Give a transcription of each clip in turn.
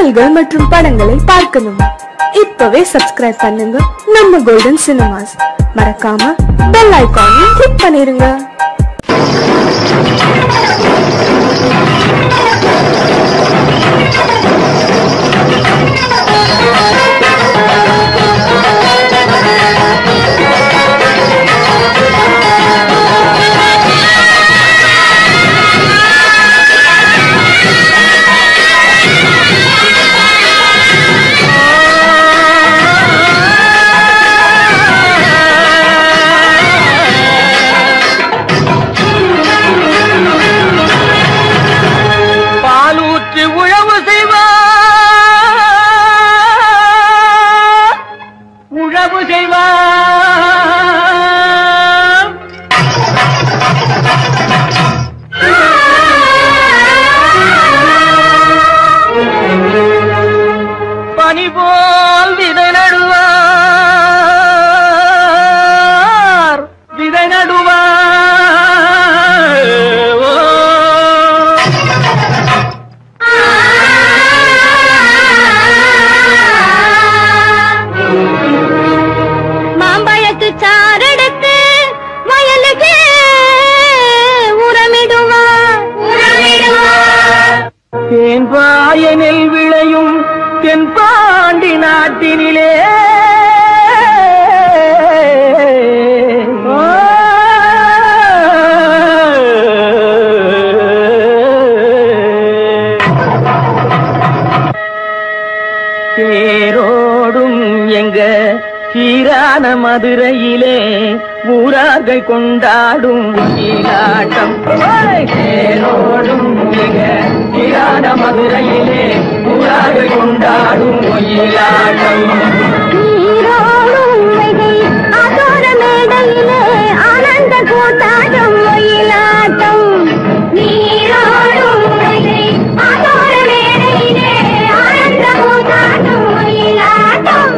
பாடல்கள் மற்றும் படங்களை பார்க்கணுமா? இப்பவே சப்ஸ்கிரைப் பண்ணுங்க நம்ம கோல்டன் சினிமாஸ். மறக்காம பெல் ஐகானையும் கிளிக் பண்ணிருங்க. தேன்பாயனில் விளையும் தென்பாண்டி நாட்டினிலே தேரோடும் எங்க சீரான மதுரையிலே ஊரார்கள் கொண்டாடும் நீலாட்டம். தேரோடும் எங்க சீரான மதுரையிலே ஊரார்கள் கொண்டாடும் நீலாட்டம். மேடையிலே ஆனந்த கூத்தாடும் ஒயிலாட்டம். நீரோடும் ஆதோர மேடையிலே ஆனந்த கூத்தாடும் ஒயிலாட்டம்.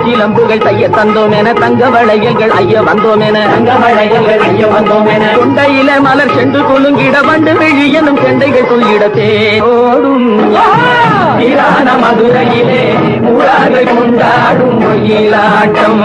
கிளம்புகள் தைய தந்தோம் என தங்க வளையல்கள் ஐய வந்தோம் என தங்க வளையல்கள் ஐய வந்தோம் என கொண்டையில மலர் சென்று குலுங்கிட வண்டு வெளி எனும் செண்டைகள் துள்ளிட தேரோடும் சீரான மதுரையிலே ஊரார்கள் கொண்டாடும் ஒயிலாட்டம்.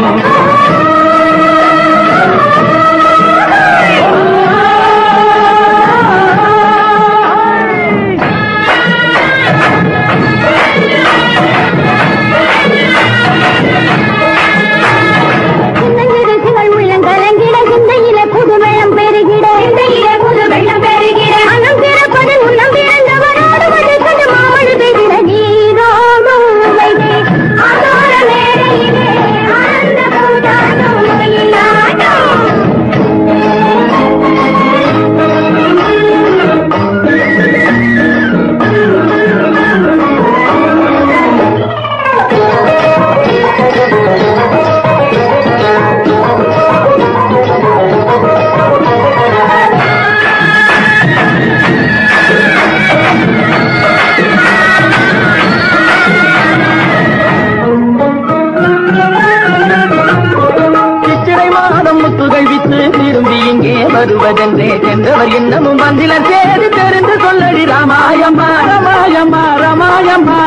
வருவதென்றே சென்றவர் இன்னமும் வந்திலர் தேடி தெரிந்து சொல்லடி ராமாயம்மா ராமாயம்மா ராமாயம்மா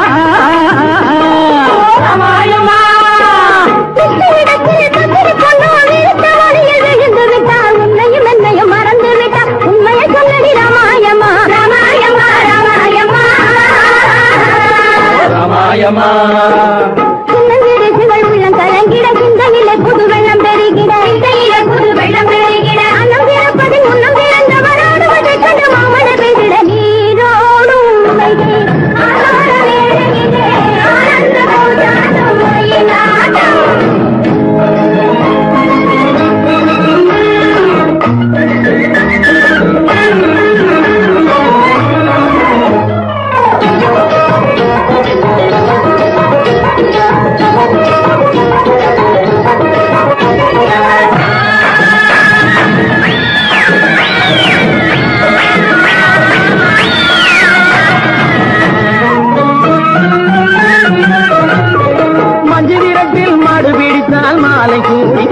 ராமாயம்மா. உன்னையும் என்னையும் மறந்து விட்டால் உண்மையை சொல்லடி ராமாயம்மா ராமாயம்மா ராமாயம்மா ராமாயம்மா. உள்ளம் கலங்கிட சிந்தையில புது வெள்ளம் பெருகிட சிந்தையில புது வெள்ளம் பெருகிட அன்னம் பிறப்பது முன்னம் பிறந்தவராடுவதை கண்டு மாமன பெருகிட நீரோடும் ஆனந்த போதாடும் ஒயிலாட்டம்.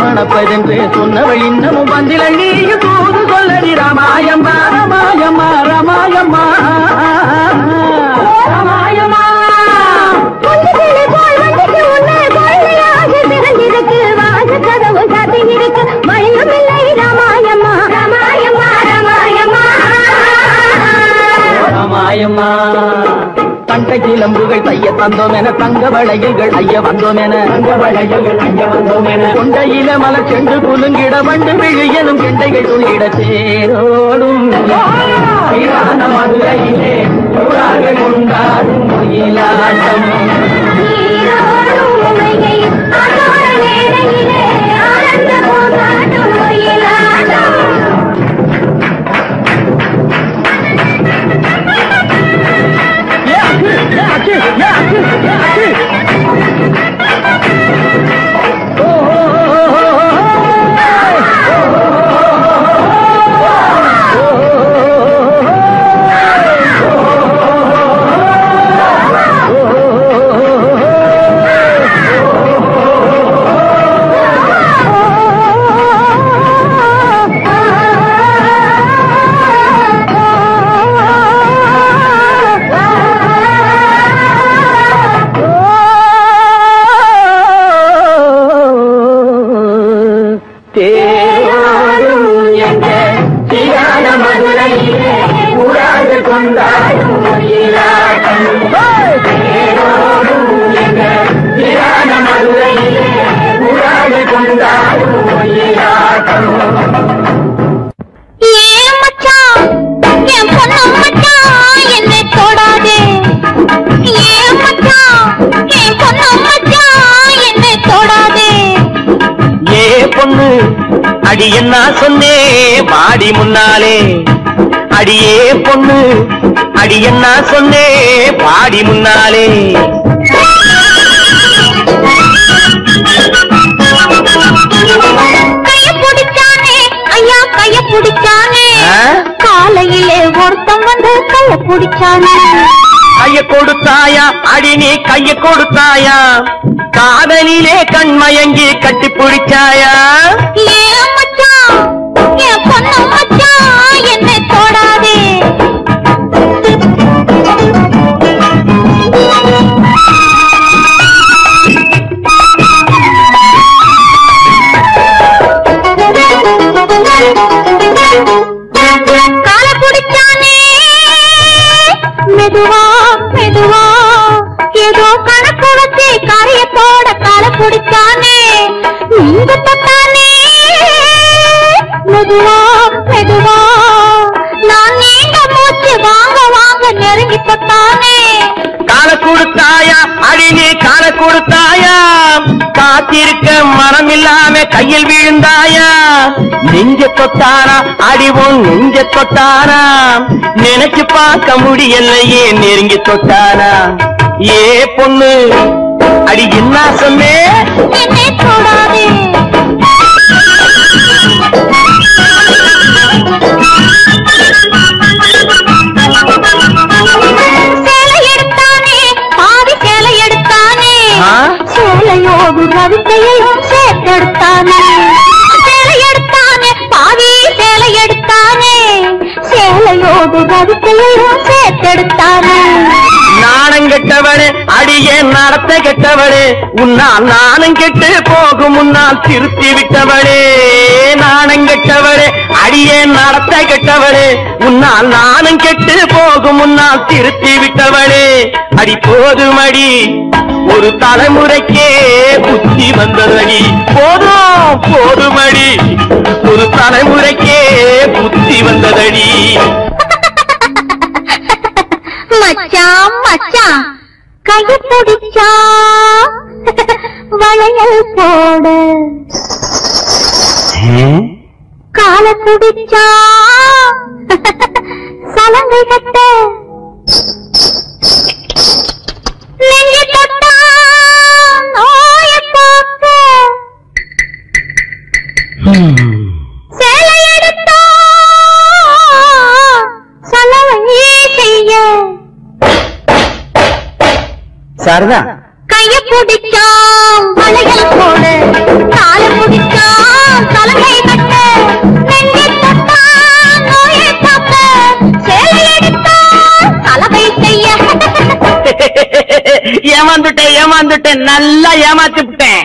மணப்பதென்று சொன்னவள் இன்னமும் வந்தில நீயும் தூது சொல்லடி ராமாயம்மா ராமாயம்மா ராமாயம்மா ராமாயம்மா ராமாயம்மா தண்டை கிளம்புகள் தைய தந்தோம் என தங்க வளையல்கள் ஐய வந்தோம் என தங்க வளையல்கள் ஐய வந்தோம் என கொண்டையில மலர் சென்று குலுங்கிட வண்டு விழியனும் கெண்டைகள் துள்ளிட தேரோடும் மதுரையிலே கொண்டாடும் மயிலாட்டம் அடி என்ன சொன்னே வாடி முன்னாலே அடியே பொண்ணு அடி என்ன சொன்னே வாடி முன்னாலே கைய பிடிச்சானே ஐயா கைய பிடிச்சானே காலையிலே ஒருத்தம் வந்து கைய பிடிச்சானே கைய கொடுத்தாயா அடி நீ கைய கொடுத்தாயா காதலிலே கண்மயங்கி கட்டி பிடிச்சாயா ஏன் மச்சான் என் பொண்ணு மச்சான் என்னை தொடாதே கால பிடிச்சானே மெதுவா மெதுவா ஏதோ கணக்கு வச்சு காரியத்தோட கால பிடிச்சானே நீங்க தொட்டானே மெதுவா மெதுவா நான் நீங்க மூச்சு வாங்க வாங்க நெருங்கி தொட்டானே கால கொடுத்தாயா அடி நீ கால கொடுத்தாயா காத்திருக்க மனம் இல்லாம கையில் விழுந்தாயா நெஞ்ச தொட்டானா அடிவோம் நெஞ்ச தொட்டானா நினைச்சு பார்க்க முடியலையே நெருங்கி தொட்டானா ஏ பொண்ணு அடி என்ன சொன்னே என்னை தொடாதே சேலை எடுத்தானே பாதி சேலை எடுத்தானே சேலையோடு ரவிக்கையையும் சேர்த்தெடுத்தானே சேலை எடுத்தானே பாதி சேலை எடுத்தானே சேலையோடு ரவிக்கையையும் சேர்த்தெடுத்தானே நாணம் கெட்டவளே அடியே நடத்த கெட்டவளே உன்னால் நாணம் கெட்டு போகும் முன்னால் திருத்தி விட்டவளே நாணம் கெட்டவளே அடியே நடத்த கெட்டவளே உன்னால் நாணம் கெட்டு போகும் முன்னால் திருத்தி விட்டவளே அடி போதுமடி ஒரு தலைமுறைக்கே புத்தி வந்ததடி போதும் போதுமடி ஒரு தலைமுறைக்கே புத்தி வந்ததடி மச்சான் மச்சான் கைய பிடிச்சா வளையல் போடு கால பிடிச்சா சலங்கை கட்ட நெஞ்ச தொட்டா நோய போக்க சேலை எடுத்தா சலவை செய்ய சாரதா கைய பிடிச்சா வளையல் போடு கால பிடிச்சா நான் தலையை கட்ட நெஞ்சை தொட்டா நோயை காக்க சேலை எடுத்தா தலைவை செய்ய ஏமாந்துட்டேன் நல்லா ஏமாத்திவிட்டேன்.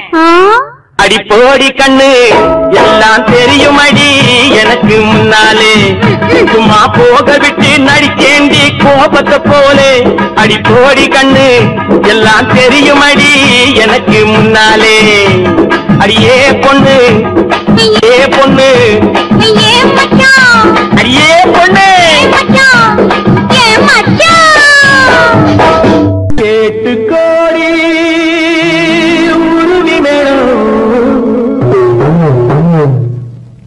அடி போடி கண்ணு எல்லாம் தெரியும் அடி எனக்கு முன்னாலே சும்மா போக விட்டு நடிக்கேண்டி கோபத்தை போலே. அடி போடி கண்ணு எல்லாம் தெரியும் அடி எனக்கு முன்னாலே. அடியே பொண்ணு ஏ பொண்ணு ஏ மச்சான் அடியே பொண்ணு மச்சான் ஏ மச்சான் கேட்டு கோடி உருவி மேலும்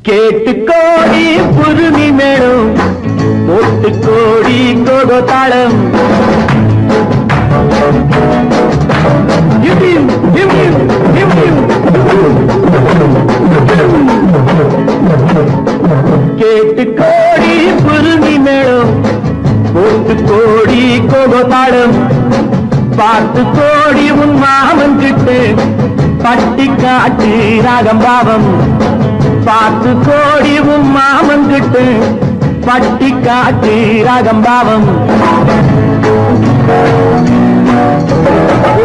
கேட்டு கோடி புருமி மேலும் போட்டு கோடி கோகோ தாளம் கேட்டு கோடி புருமி மேலும் போட்டு கோடி கோகோ தாளம் பார்த்து கோடி உன் மாமன் கிட்டு பட்டி காட்டு ராகம் பாவம். பார்த்து கோடி உன் மாமன் கிட்டு பட்டி காட்டு ராகம் பாவம்.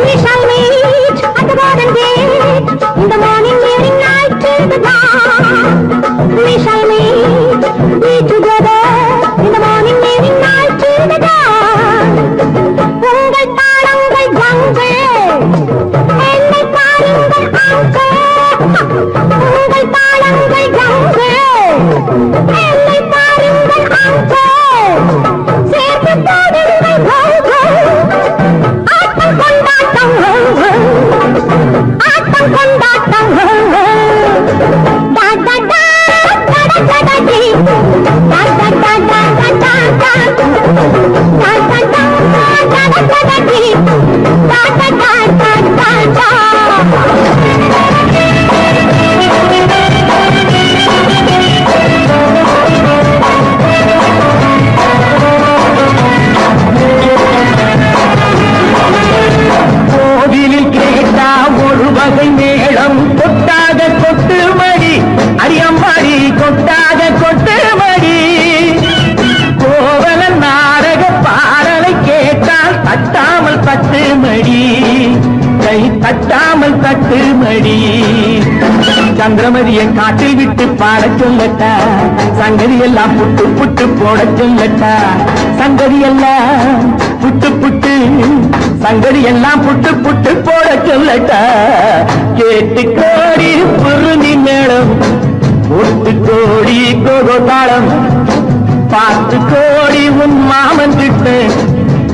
We shall meet at the garden gate in the morning, evening, night till the dawn. We shall be together in the morning, evening, night till the dawn. உங்கள் தாளங்கள் கங்கை என்னை பாருங்கள் அங்கே. உங்கள் தாளங்கள் கங்கை என்னை பாருங்கள் அங்கே. சேர்த்து பாடுங்கள் ஆட்டம் கொண்டாட்டம் ஆட்டம் கொண்டாட்டம் கோவிலில் கேட்டா ஒரு வகை மேளம் கொட்டாத கொட்டு மடி அடியம்மாடி கொட்டாத கொட்டு மடி. கோவல நாடக பாடலை கேட்டால் தட்டாமல் தட்டு மடி கை தட்டாமல் தட்டு மடி. சந்திரமதியை காட்டில் விட்டு பாட சொல்லட்டா சங்கதி எல்லாம் புட்டு புட்டு போட சொல்லட்டா. சங்கதி எல்லாம் புட்டு புட்டு சங்கதி எல்லாம் புட்டு புட்டு போட சொல்லட்டா. கேட்டு கோடி புருமி மேளம் ஒட்டு கோடி கோகோ தாளம். பார்த்து கோடி உன் மாமன் கிட்ட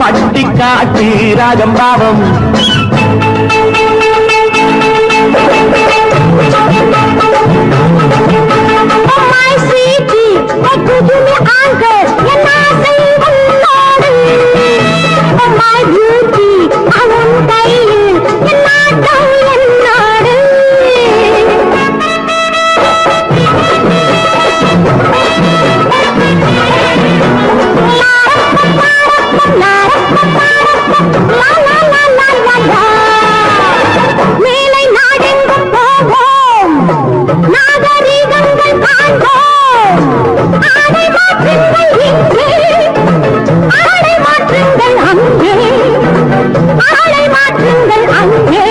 பட்டி காட்டு ராகம் பாவம். my sweetie, I could do me anchor, and I say unnode. Oh my beauty, I won't die, and I don't unnode. La la la la la la. மேலை நாடெங்கும் போவோம் நாகரீகங்கள் காண்போம். ஆடை மாற்றுங்கள் இங்கே ஆடை மாற்றுங்கள் அங்கே ஆடை மாற்றுங்கள் அங்கே.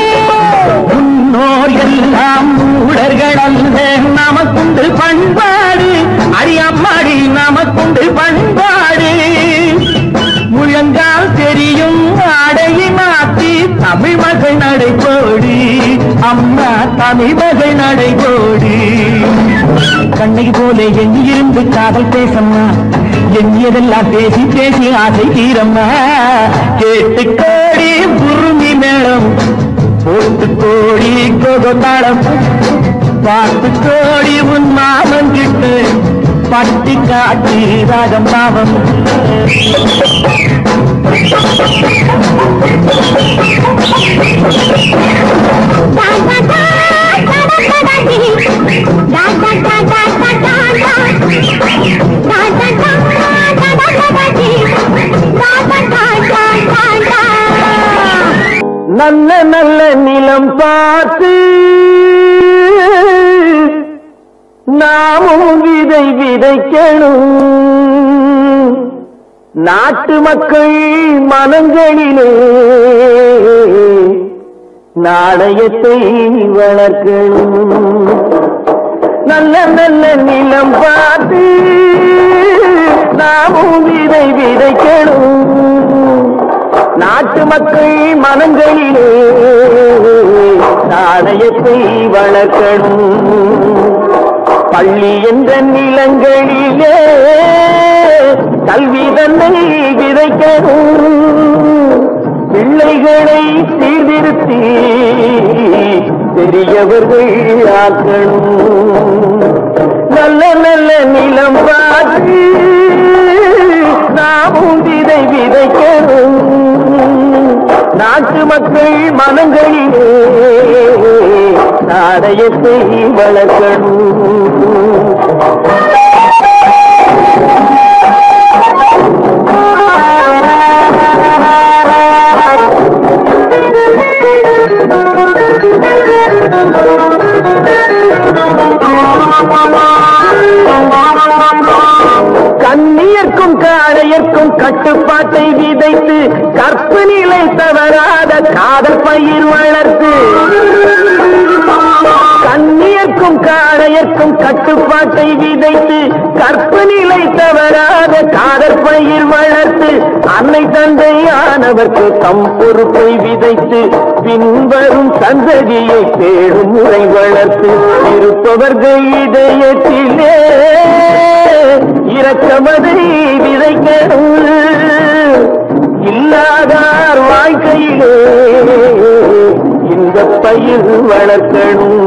முன்னோர் எல்லாம் மூடர்கள் அல்ல நமக்குண்டு பண்பாடு அடியம்மாடி நமக்குண்டு பண்பாடு. முழங்கால் தெரியும் ஆடையை மாற்றி தமிழ் மகள் நடைபோடி அம்மா தமிழ் மகள் நடைபோடி. கண்ணகி போல எண்ணியிருந்து காதல் பேசம்மா எண்ணியதெல்லாம் பேசி பேசி ஆசை தீரம்மா. கேட்டு கோடி புருமி மேளம் போட்டு கோடி கோகோ தாளம். பார்த்து கோடி உன் மாமன் கிட்டு பட்டி காட்டி ராகம் பாவம். நல்ல நல்ல நிலம் பார்த்து நாமும் விதை விதைக்கணும் நாட்டு மக்கள் மனங்களிலே நாணயத்தை வளர்க்கணும் நல்ல நல்ல நிலம் பார்த்து நாமும் விதை விதைக்கணும் நாட்டு மக்கள் மனங்களிலே நாணயத்தை வளர்க்கணும் பள்ளி என்ற நிலங்களிலே கல்வி தன்னை விதைக்கணும் பிள்ளைகளை சீர்திருத்தி பெரியவர்கள் ஆக்கணும் நல்ல நல்ல நிலம் பார்த்து நாமும் விதை விதைக்கணும் நாட்டு மக்கள் மனங்களிலே நாணயத்தை வளர்க்கணும் கண்ணியர்க்கும் காளையர்க்கும் கட்டுப்பாட்டை விதைத்து கற்பு நிலை தவறாத காதல் பயிர் வளர்த்து கண்ணியர்க்கும் காளையர்க்கும் கட்டுப்பாட்டை விதைத்து கற்பு நிலை தவறாத காதல் பயிர் வளர்த்து அன்னை தந்தையானவர்க்கு தம் பொறுப்பை விதைத்து பின்வரும் சந்ததியை பேடும் முறை வளர்த்து இருப்பவர்கள் இதயத்திலே இரக்கமதை விதைக்கணும் இல்லாதார் வாழ்க்கையிலே இந்த பயிர் வளர்க்கணும்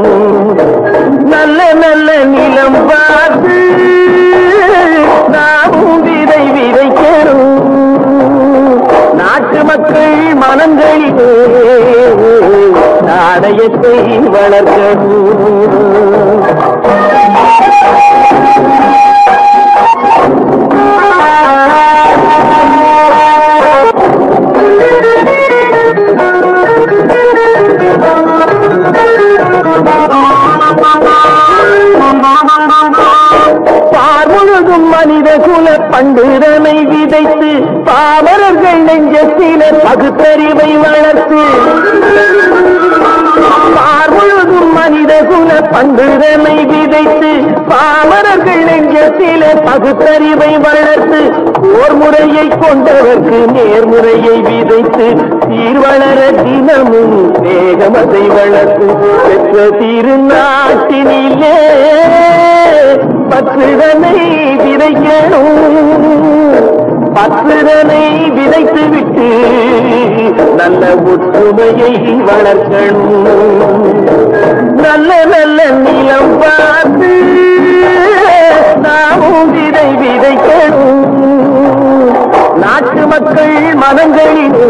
நல்ல நல்ல நிலம் பார்த்து நாமும் விதை விதைக்கணும் நாட்டு மக்கள் மனங்களிலே நாணயத்தை வளர்க்கணும் பார்முழுதும் மனித குல பண்டுதனை விதைத்து பாமரர்கள் நெஞ்சத்தில பகுத்தறிவை வளர்த்து பார்முழுதும் மனித குல பண்டுதனை விதைத்து பாமரர்கள் நெஞ்சத்தில பகுத்தறிவை வளர்த்து ஓர் முறையை கொண்டவர்க்கு நேர்முறையை விதைத்து சீர்வளர தினமும் வேகமதை வளர்த்து பெற்ற திருநாட்டினிலே பற்றுதனை விதைக்கணும் பற்றுதனை விதைத்து விட்டு நல்ல ஒற்றுமையை வளர்க்கணும் நல்ல நல்ல நிலம் பார்த்து நாமும் விதை விதைக்கணும் நாட்டு மக்கள் மனங்களிலே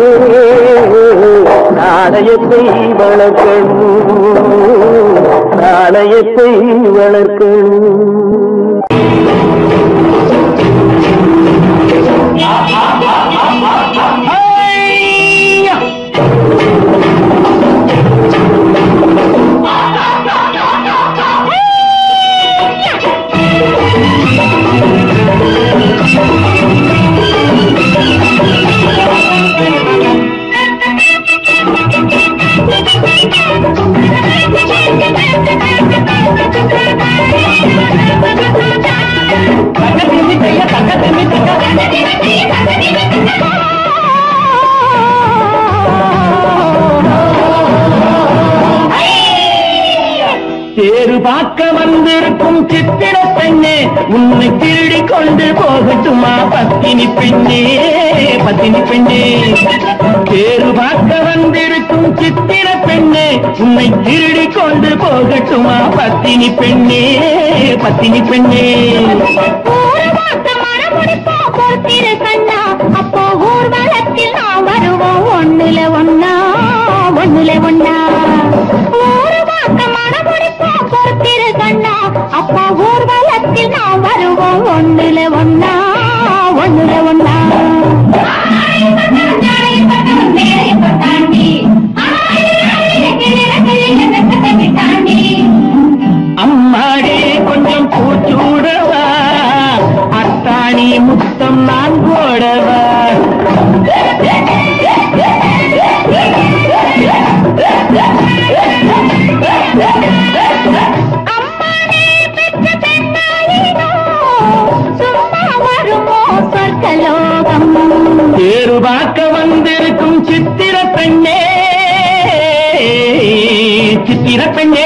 நாணயத்தை வளர்க்கணும் நாணயத்தை வளர்க்கணும் தேரு பார்க்க வந்திருக்கும் சித்திர பெண்ணே உன்னை திருடி கொண்டு போகட்டுமா பத்தினி பெண்ணே பத்தினி பெண்ணே தேரு பார்க்க வந்திருக்கும் சித்திர பெண்ணே உன்னை திருடி கொண்டு போகட்டுமா பத்தினி பெண்ணே பத்தினி பெண்ணே அப்போ ஊர்வலத்தில் நான் வருவோம் ஒண்ணுல ஒன்னா ஒண்ணுல ஒன்னா பொறுத்திரு கண்ணா அப்பா ஊர்வலத்தில் நான் வருவோம் ஒண்ணுல ஒன்னா ஒண்ணுல ஒன்னா அம்மாடி கொஞ்சம் சித்திர பெண்ணே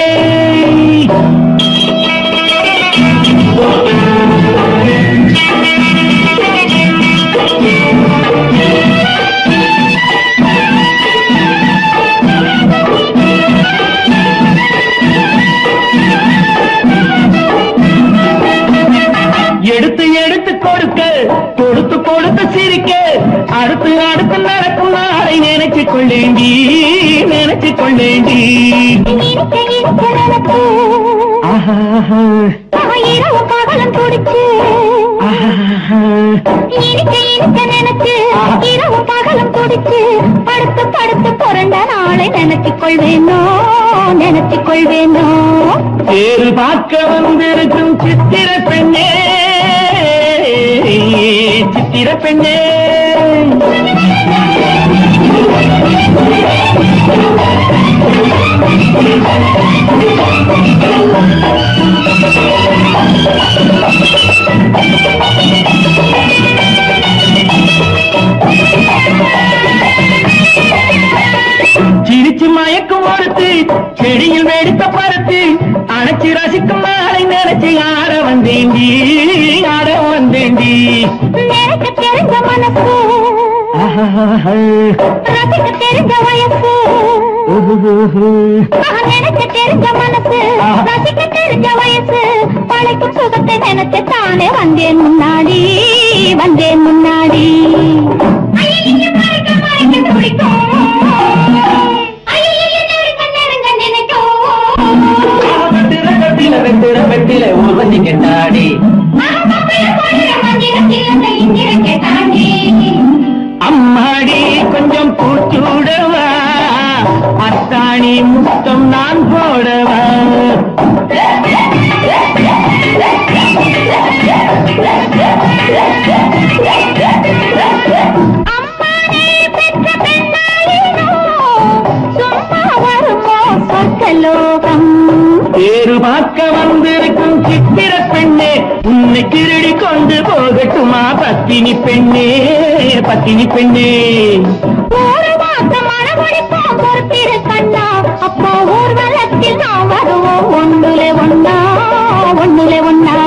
எடுத்து எடுத்து கொடுக்க கொடுத்து கொடுத்து சிரிக்க அடுத்து அடுத்து நடக்கும் நாளை நினைச்சு கொள்ளேண்டி நினைச்சு கொள்ளேண்டி இரவு பகலும் துடிச்சு நினைச்சு இரவு பகலும் துடிச்சு படுத்து படுத்து பிறந்த நாளை நினைச்சு கொள்வேனோ நினைச்சு கொள்வேனோ பேரு பார்க்க வந்திருக்கும் சித்திர பெண்ணே சித்திர பெண்ணே சிரிச்சு மயக்கும் ஒருத்து செடியில் வெடித்த பருத்து அணைச்சி ரசிக்கும் நாளை நினைச்சு ஆட வந்தேண்டி ஆட வந்தேண்டி எனக்கு தெரிஞ்ச மனசு ரசிக்க தெரிஞ்ச வயசு நினைக்க தெரிஞ்ச மனசு ரசிக்க தெரிஞ்ச வயசு பழைக்கும் சுகத்தை நினைச்சு தானே வந்தேன் முன்னாடி வந்தேன் முன்னாடி வெட்டில ஊர்வசி கெட்டாடி அம்மாடி கொஞ்சம் பூச்சூடவா அத்தாணி முத்தம் நான் போடவா பேரு பார்க்க வந்திருக்கும் சித்திர பெண்ணே உன்னை திருடி கொண்டு போகட்டுமா பத்தினி பெண்ணே பத்தினி பெண்ணே ஒரு மாசம் மனமொழிப்போம் பொறுத்திரு கண்ணா அப்போ ஊர்வலத்தில் நாம் வருவோம் ஒன்றுலே ஒன்னா ஒன்றுலே ஒன்னா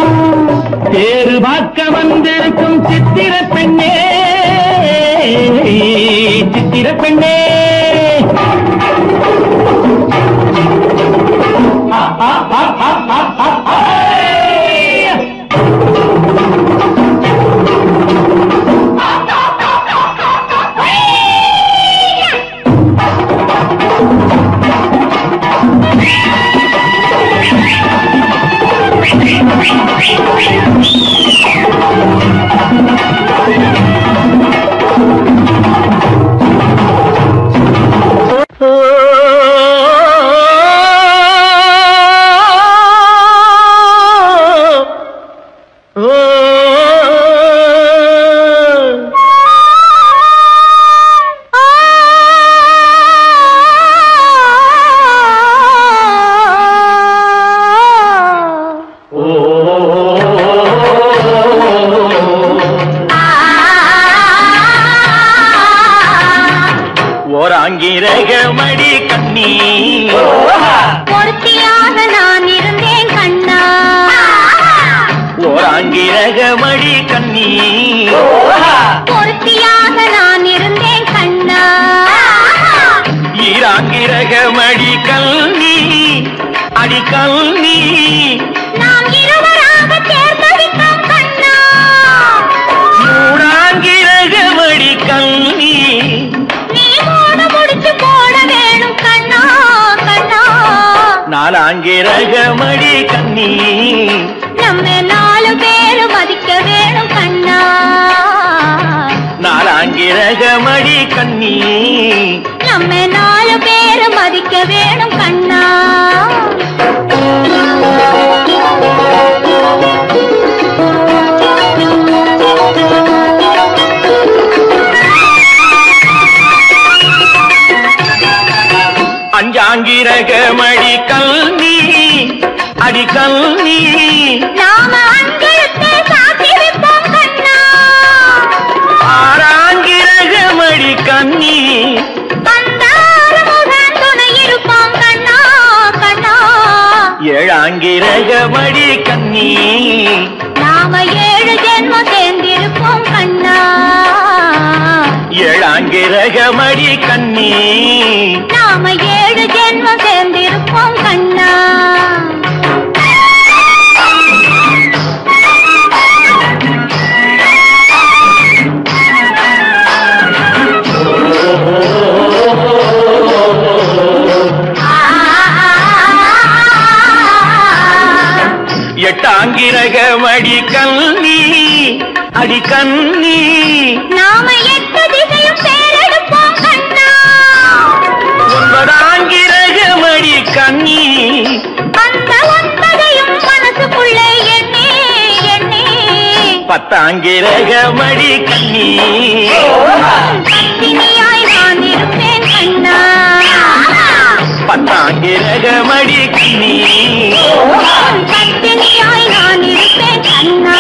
பேரு பார்க்க வந்திருக்கும் சித்திர பெண்ணே சித்திர பெண்ணே ஓராங்கிரகமடி கண்ணி பொறுத்தியாக நான் இருந்தேன் கண்ணா ஓராங்கிரகமடி கண்ணி பொறுத்தியாக நான் இருந்தேன் கண்ணா ஈராங்கிரகமடி கல்வி அடி கல்வி நாம் இருவராக சேர்ந்தடித்தோம் கண்ணா மூடாங்கிரகமடி கல்வி நீ மூட முடிச்சு போட வேணும் கண்ணா கண்ணா நாலாங்கிரகமடி கண்ணி நம்ம 4 பேரு மதிக்க வேணும் கண்ணா நாலாங்கிரகமடி கண்ணி நம்ம 4 பேரு மதிக்க வேணும் கண்ணா அஞ்சாங்கிரகமடி கல்வி அடி கல்வி நாம அங்கலத்தை சாத்தி வைப்போம் கண்ணா ஆறாங்கிரகமடி கண்ணி அந்தார முகன் துணை இருப்போம் கண்ணா ஏழாங்கிரகமடி கண்ணி நாம 7 ஜென்மம் சேர்ந்திருப்போம் கண்ணா. ஏழாங்கிரகமடி கண்ணி நாம 7 ஜென்மம் சேர்ந்திருப்போம் கண்ணா. எட்டாங்கிரகமடி கண்ணி அடி கண்ணி நாம 8 திசையும் பேரெடுப்போம் கண்ணா. 9ஆங்கிரகமடி கண்ணி அந்த 9ஐயும் மனசுக்குள்ளே எண்ணி எண்ணி 10ஆங்கிரகமடி கண்ணி பத்தினியாய் நான் இருப்பேன் கண்ணா. 10ஆங்கிரகமடி கண்ணி பத்தினியாய் நான் இருப்பேன் கண்ணா.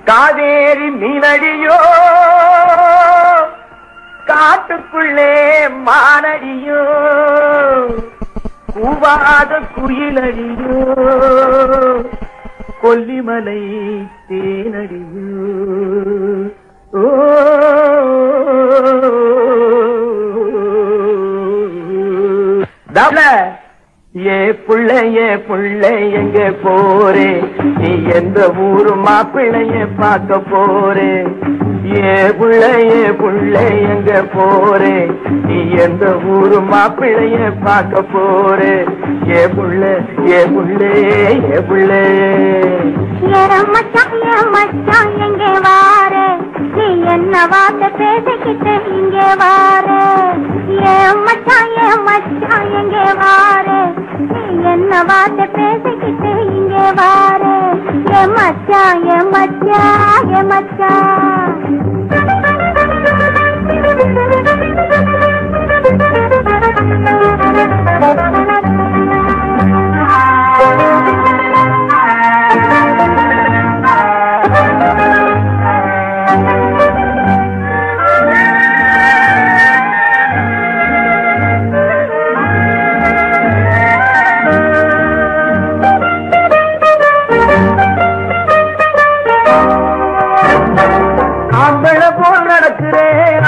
காவேரி மீனடியோ காட்டுக்குள்ளே மானடியோ கூவாத குயிலடியோ கொல்லிமலை தேனடியோ ஓ ஏ புள்ள எங்க போரே நீ எந்த ஊரு மாப்பிள்ளைய பார்க்க போரே ஏ புள்ள எங்க போரே நீ எந்த ஊரு மாப்பிள்ளைய பார்க்க போரே ஏ புள்ள மச்சான் எங்கே வாரே நீ என்ன வார்த்தை பேசிக்கிட்டு இங்கே வாரே மச்சான் எங்கே வாரே நீ என்ன வார்த்தை பேசிக்கிட்டு இங்கே வாரே மச்சான்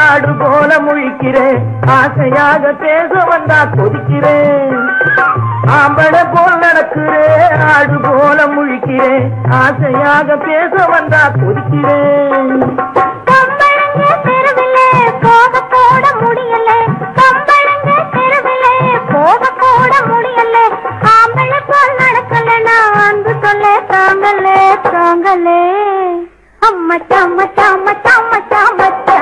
ஆடு போல முழிக்கிறேன் ஆசையாக பேச வந்தா கொதிக்கிறேன் ஆம்பளை போல் நடக்கிறேன் ஆடு போல முழிக்கிறேன் ஆசையாக பேச வந்தா கொதிக்கிறேன் போக போட முடியல கம்பளங்க தெருவிலே போக போட முடியல ஆம்பளை போல் நடக்கல நான் அன்பு சொல்ல தாங்கலே தாங்கலே அம்மச்சா அம்மச்சா அம்மச்சா அம்மச்சா அம்மச்சா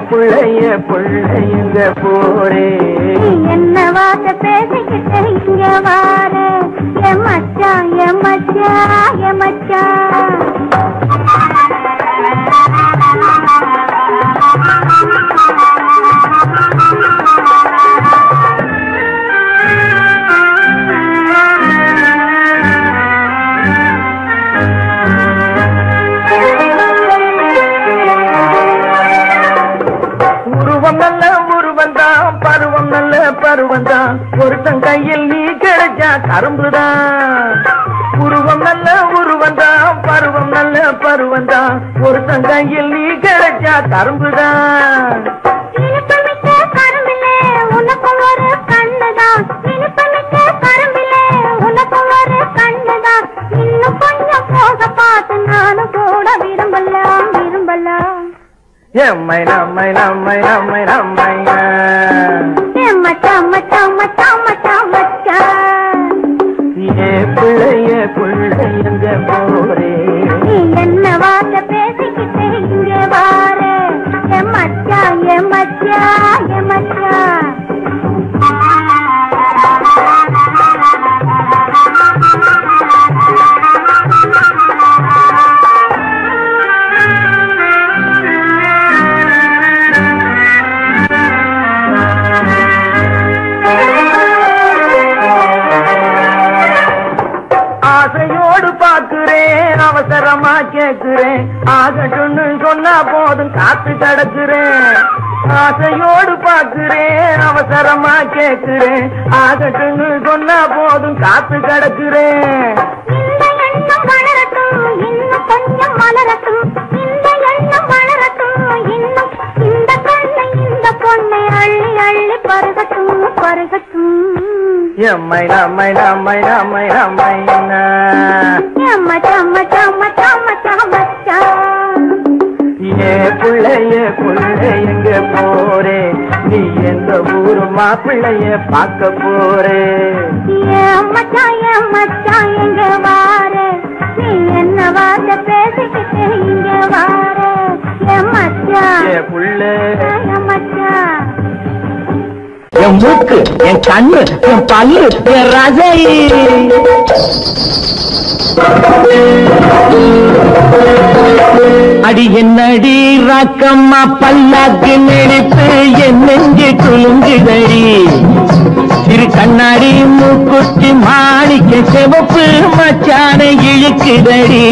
புள்ளைங்க போரே என்ன வார்த்தை பேசிக்கிட்டு இங்க வாரே எம்மச்சா எம்மச்சா எம்மச்சா அரும்புதான். உருவம் நல்ல உருவந்தான், பருவம் நல்ல பருவந்தான், ஒரு கையில் நீ கிடைச்சா கரும்புதான். இனிப்புமிக்க கரும்பிலே உனக்கும் ஒரு கண்ணுதான், இனிப்புமிக்க கரும்பிலே உனக்கும் ஒரு கண்ணுதான், இன்னும் கொஞ்சம் போக பார்த்து நானும் கூட விரும்பலாம் விரும்பலாம். எம்மை நம்மை நம்மை நம்மை நம்மையா மச்சான் மச்சான் மச்சான் மச்சான் மச்சான், ஏ பிள்ளைய பிள்ளை எங்க போரே, நீ என்ன வார்த்தை பேசிக்கிட்டே இங்கே வாரே, என் மச்சான் என் மச்சான் என் மச்சான். ஆசையோடு பாக்குறேன், அவசரமா கேக்குறேன், ஆகட்டும்னு சொன்னா போதும் காத்து கிடக்குறேன். ஆசையோடு பாக்குறேன், அவசரமா கேக்குறேன், ஆகட்டும்னு சொன்னா போதும் காத்து கிடக்குறேன். இந்த எண்ணம் வளரட்டும் இன்னும் கொஞ்சம் வளரட்டும், இந்த எண்ணம் வளரட்டும் இன்னும், இந்த கண்ணை இந்த பொண்ணை அள்ளி அள்ளி பருகட்டும் பருகட்டும். எம்மை நம்மை நம்மை நம்மை நம்மையா மச்சான் மச்சான் மச்சான் மச்சான் மச்சான், ஏ பிள்ளைய பிள்ளை எங்க போரே, நீ எந்த ஊரு மாப்பிள்ளைய பார்க்க போறே. என் மச்சான் எங்க வாரே, நீ என்ன வார்த்தை பேசிக்கிட்டே இங்க வாரே, என் மச்சான் ஏ புள்ள, என் மச்சான். என் மூக்கு, என் கண்ணு, என் பல்லு, என் ரசை. அடி என்னடி ராக்கம்மா பல்லாக்கு நெடுப்பு என் நெஞ்சு குலுங்குதடி, சிறு கண்ணாடி மூக்குத்தி மாணிக்க சிவப்பு மச்சான இழுக்குதடி.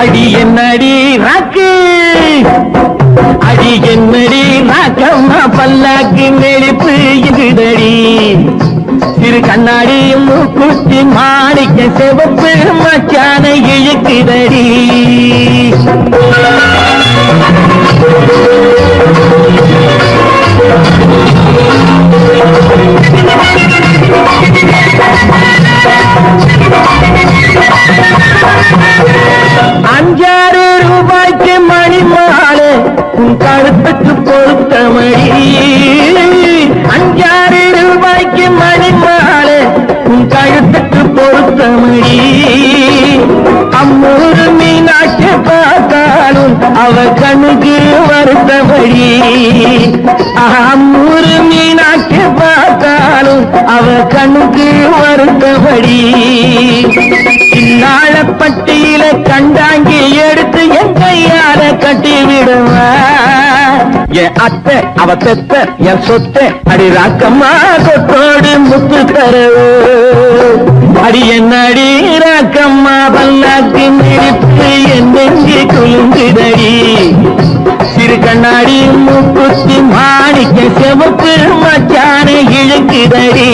அடி என்னடி ராக்கு, அடி என்னடி ராக்கம்மா பல்லாக்கு நெடுப்பு இதுதடி, சிறு கண்ணாடி மூக்குத்தி மாணிக்க சிவப்பு மச்சான இழுக்குதடி. ₹5 மணி மாலை உன் கழுத்துக்கு பொருத்தமடி, ₹5 மணி மாலை உன் கழுத்துக்கு பொருத்தமடி. அம்மூரு மீனாட்சி பார்த்தாலும் அவ கண்ணுக்கு வருத்தமடி, அம்மூரு மீனாட்சி பார்த்தாலும் அவ கண்ணுக்கு வருத்தமடி. நாளப்பட்டியில கண்டாங்கி எடுத்து என் கையால கட்டி விடுவா, என் அத்தை அவ பெத்த என் சொத்தை அடி ராக்கம்மா கொத்தோடு முத்து தரவு. அடி என்னடி ராக்கம்மா பல்லாக்கின் இடிப்பு என் நெஞ்சு குலுங்குதடி, சிறு கண்ணாடி மூக்குத்தி மாணிக்க சிவப்பு மச்சான இழுக்குதடி.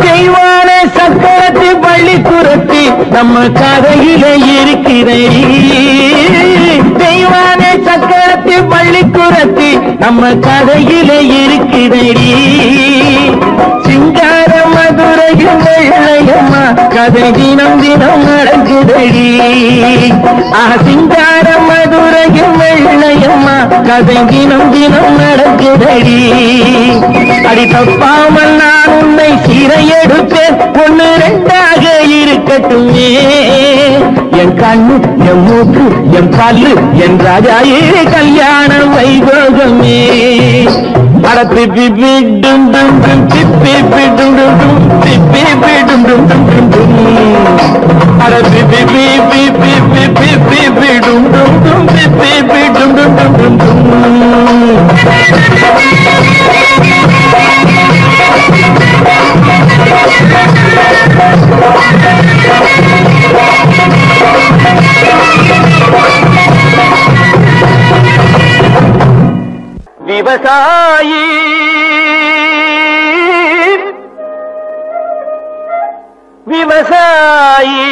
தெய்வான சக்கரத்து பள்ளி குரத்தி நம்ம கதையில இருக்கிறடி, தெய்வான சக்கரத்து பள்ளி குரத்தி நம்ம கதையில இருக்கிறடி. சிங்கார மதுரையில் வெள்ளையம்மா கதை தினம் தினம் நடக்குதடி, சிங்கார மதுரையில் வெள்ளையம்மா கதை தினம் தினம் நடக்குதடி. அடி தப்பாமல் நான் உன்னை சீரை எடுப்பேன், 1 2ஆக இருக்கட்டுமே. என் கண்ணு, என் மூக்கு, என் பல்லு, என் ராஜாயே கல்யாண வைபோகமே. அட பிப்பி டும் டும் டும் பிப்பி டும் டும் டும் பிப்பி டும் டும் டும் டும் அட பிப்பி பிப்பி பிப்பி பிப்பி டும் டும் டும் பிப்பி டும் டும் டும் டும் விவசாயி விவசாயி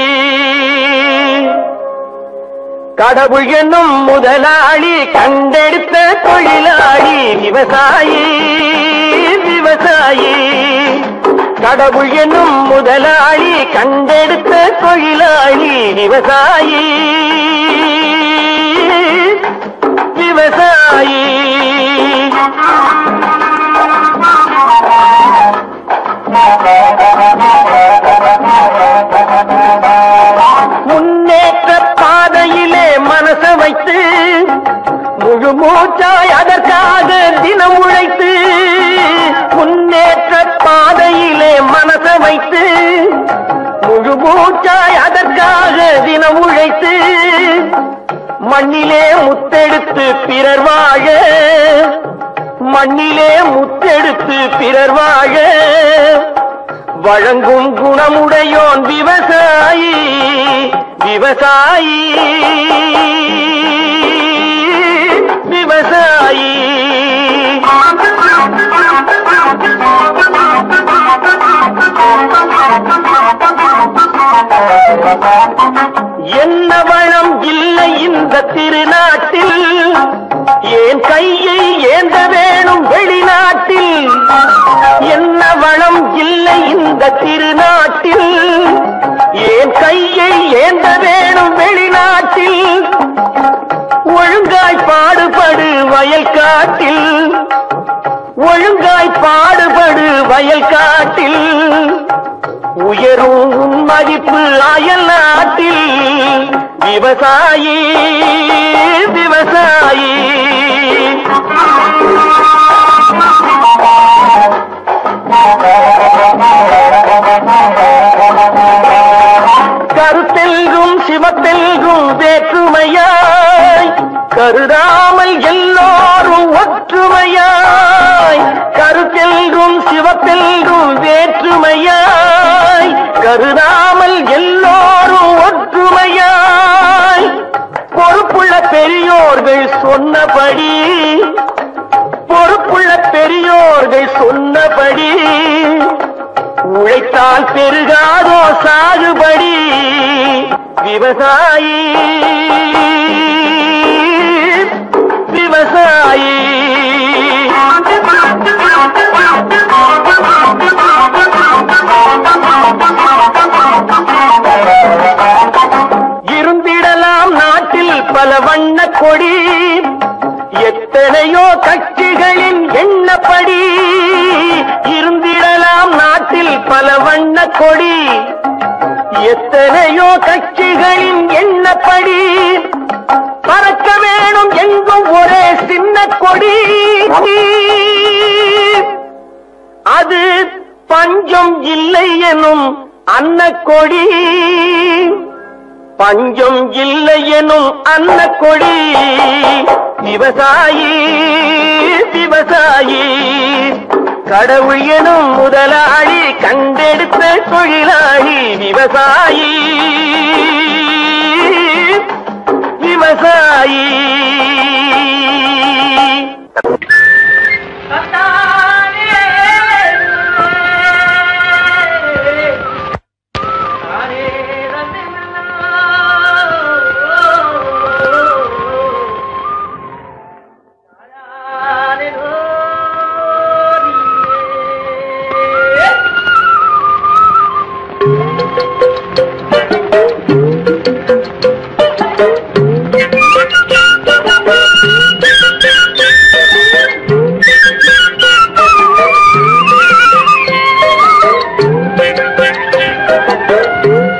கடவுள் என்னும் முதலாளி கண்டெடுத்த தொழிலாளி விவசாயி விவசாயி கடவுள் என்னும் முதலாளி கண்டெடுத்த தொழிலாளி விவசாயி விவசாயி முன்னேற்ற பாதையிலே மனச வைத்து முழு மூச்சாய் அதற்காக தினம் உழைத்து முன்னேற்ற பாதையிலே மனச வைத்து முழு மூச்சாய் அதற்காக தினம் உழைத்து மண்ணிலே முத்தெடுத்து பிறர் வாழ மண்ணிலே முத்தெடுத்து பிறர் வாழ வழங்கும் குணமுடையோன் விவசாயி விவசாயி விவசாயி என்ன வளம் இல்லை இந்த திருநாட்டில் ஏன் கையை ஏந்த வேணும் வெளிநாட்டில் என்ன வளம் இல்லை இந்த திருநாட்டில் ஏன் கையை ஏந்த வேணும் வெளிநாட்டில் ஒழுங்காய் பாடுபடு வயல் காட்டில் ஒழுங்காய் பாடுபடு வயல் காட்டில் உயரும் மதிப்பு அயல் நாட்டில் விவசாயி விவசாயி கருத்தெல்கும் சிவத்தெல்கும் வேற்றுமையாய் கருதாமல் எல்லோரும் ஒற்றுமையாய் கருத்தெல்கும் சிவத்தெல்கும் வேற்றுமையாய் கருதாமல் எல்லோரும் ஒற்றுமையாய் பொறுப்புள்ள பெரியோர்கள் சொன்னபடி பொறுப்புள்ள பெரியோர்கள் சொன்னபடி உழைத்தால் பெருகாதோ சாகுபடி விவசாயி விவசாயி இருந்திடலாம் நாட்டில் பல வண்ண கொடி எத்தனையோ கட்சிகளின் எண்ணப்படி இருந்திடலாம் நாட்டில் பல வண்ண கொடி எத்தனையோ கட்சிகளின் எண்ணப்படி பறக்க வேணும் எங்கும் ஒரே சின்ன கொடி அது பஞ்சம் இல்லை எனும் அன்னக்கொடி பஞ்சம் இல்லை எனும் அன்னக்கொடி விவசாயி விவசாயி கடவுள் எனும் முதலாளி கண்டெடுத்த தொழிலாளி விவசாயி விவசாயி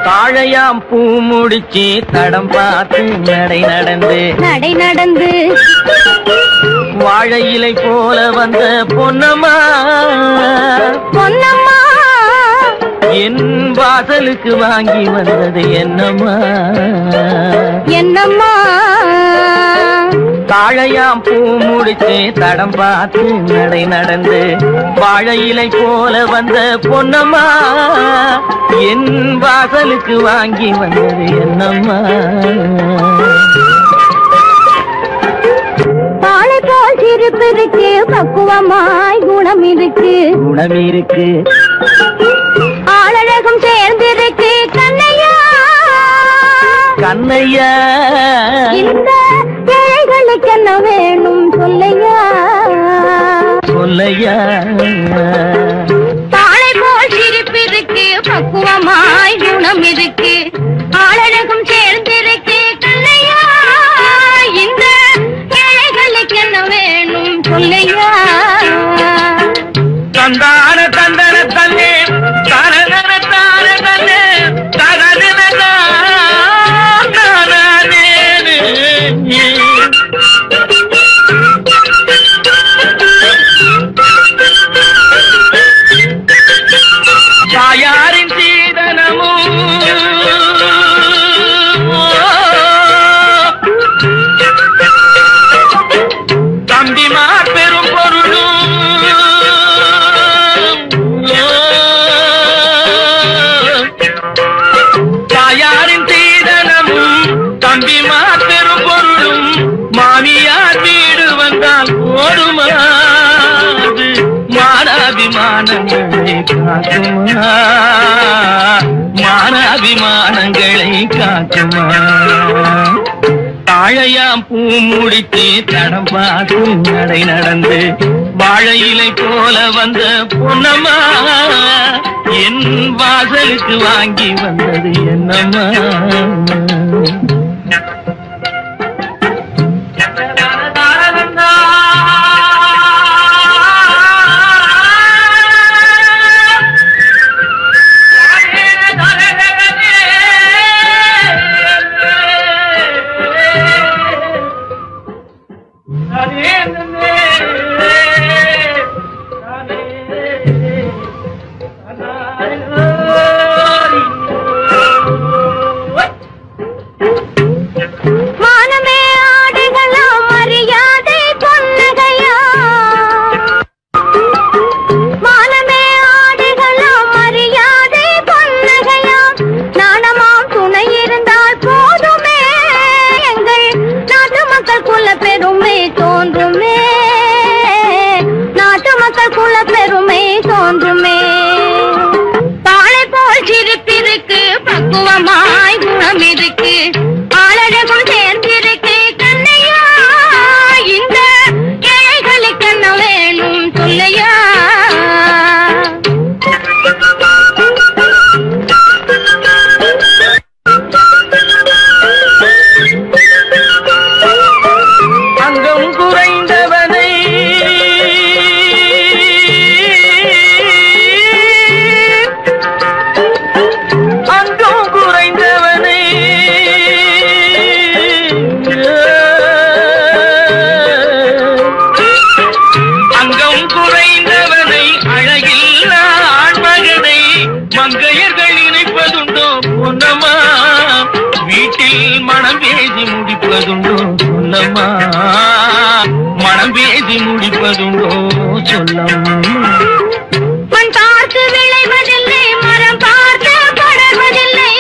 தாழையாம் பூ முடிச்சு தடம் பார்த்து நடை நடந்து வாழை இலை போல வந்த பொன்னம்மா பொன்னம்மா என் வாசலுக்கு வாங்கி வந்தது என்னம்மா என்னம்மா தாழையாம் பூ முடிச்சு தடம் பார்த்து நடை நடந்து வாழை இலை போல வந்த பொன்னம்மா என் வாசலுக்கு வாங்கி வந்தது என்னம்மா பாலை போல் சிரிப்பு இருக்கு பக்குவமாய் குணம் இருக்கு ஆளழகும் சேர்ந்திருக்கு கண்ணையா கண்ணையா இந்த ஏழைகளுக்கு என்ன வேணும் சொல்லையா பாலை போல் சிரிப்பு இருக்கு பக்குவமாய் குணம் இருக்கு ஆளழகும் சேர்ந்திருக்கு கண்ணையா இந்த ஏழைகளுக்கு என்ன வேணும் சொல்லையா தந்தான தந்தன தன்னே தரதன தான தன்னே தரதன தானே தாயாரின் சீதனமும் தம்பிமார் பெரும் பொருளும் தாயாரின் சீதனமும் தம்பிமார் பெரும் பொருளும் மாமியார் வீடு வந்தால் போடுமாது மானாபிமானங்களை காக்குமா மானாபிமானங்களை காக்குமா தாழையாம் பூ முடித்து தடம் பார்த்து நடை நடந்து வாழை இலை போல வந்த பொன்னம்மா என் வாசலுக்கு வாங்கி வந்தது என்னம்மா மனம் பேசி முடிப்பதுண்டோ சொல்லம்மா மண் பார்த்து விளைவதில்லை மரம் பார்த்து படர்வதில்லை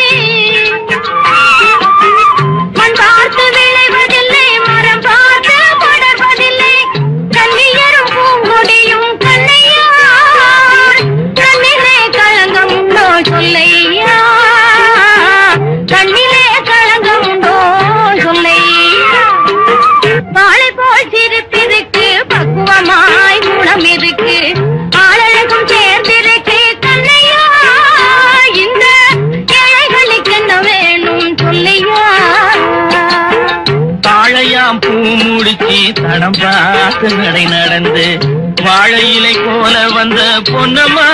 மண் பார்த்து விளைவதில்லை மரம் பார்த்து படர்வதில்லை கண்ணியரும் பூங்கொடியும் கண்ணையா கண்ணிலே களங்கம் உண்டோ சொல்லையா கண்ணிலே களங்கம் உண்டோ சொல்லையா பாலை போல் சிரிப்பிருக்கு பக்குவமாய் குணம் இருக்கு ஆளழகும் சேர்ந்திருக்கு கண்ணையா இந்த ஏழைகளுக்கு என்ன வேணும் சொல்லையா தாழையாம் பூ முடிச்சு தடம் பார்த்து நடை நடந்து வாழை இலை போல வந்த பொன்னம்மா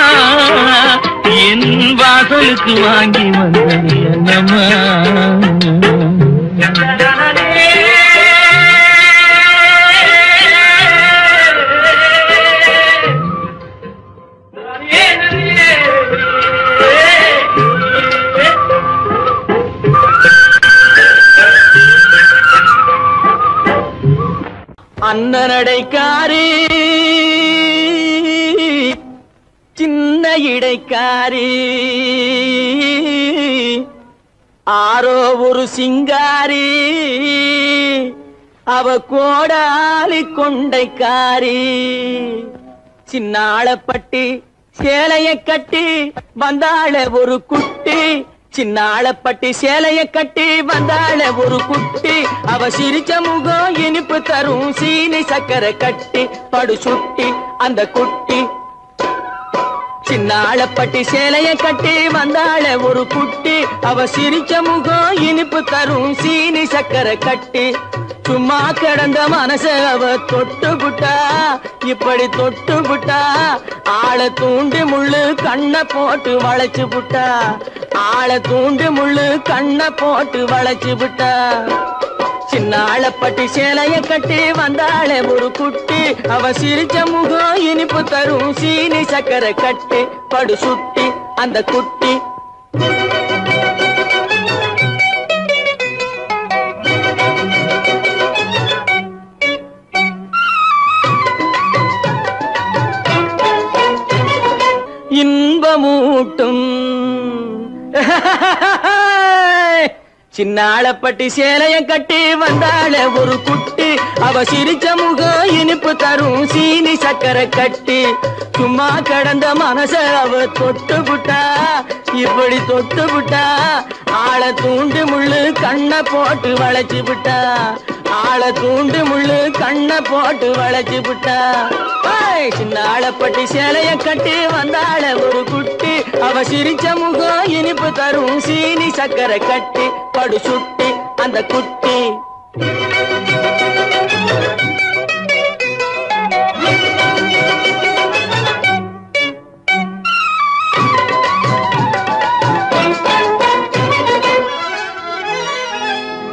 என் வாசலுக்கு வாங்கி வந்தது என்னம்மா நடைக்காரி சின்ன இடைக்காரி ஆரோ ஒரு சிங்காரி அவ கோடாலி கொண்டைக்காரி சின்னாளப்பட்டி சேலைய கட்டி வந்தாள ஒரு குட்டி சின்னாளப்பட்டி சேலைய கட்டி வந்தாள ஒரு குட்டி அவ சிரிச்ச முகம் இனிப்பு தரும் சீனி சக்கரை கட்டி படு சுட்டி அந்த குட்டி சின்னாளப்பட்டி சேலைய கட்டி வந்தாள ஒரு குட்டி அவ சிரிச்ச முகம் இனிப்பு தரும் சீனி சக்கரை கட்டி சும்மா கிடந்த மனச அவ தொட்டு புட்டா இப்படி தொட்டு புட்டா ஆளை தூண்டி முள்ளு கண்ணை போட்டு வளைச்சு புட்டா ஆளை தூண்டி முள்ளு கண்ணை போட்டு வளைச்சு புட்டா சின்னாளப்பட்டி சேலைய கட்டி வந்தாள ஒரு குட்டி அவ சிரிச்ச முகம் இனிப்பு தரும் சீனி சக்கரை கட்டி படு சுட்டி அந்த குட்டி இன்பமூட்டும் சின்னாளப்பட்டி சேலைய கட்டி வந்தாள ஒரு குட்டி அவ சிரிச்ச முகம் இனிப்பு தரும் சீனி சக்கரை கட்டி சும்மா கடந்த மனச அவ தொட்டு புட்டா இப்படி தொட்டு புட்டா ஆளை தூண்டு முள்ளு கண்ணை போட்டு வளைச்சு புட்டா ஆளை தூண்டு முள்ளு கண்ணை போட்டு வளைச்சு புட்டா சின்னாளப்பட்டி சேலைய கட்டி வந்தாள ஒரு குட்டி அவ சிரிச்ச முகம் இனிப்பு தரும் சீனி சக்கரை கட்டி படு சுட்டி அந்த குட்டி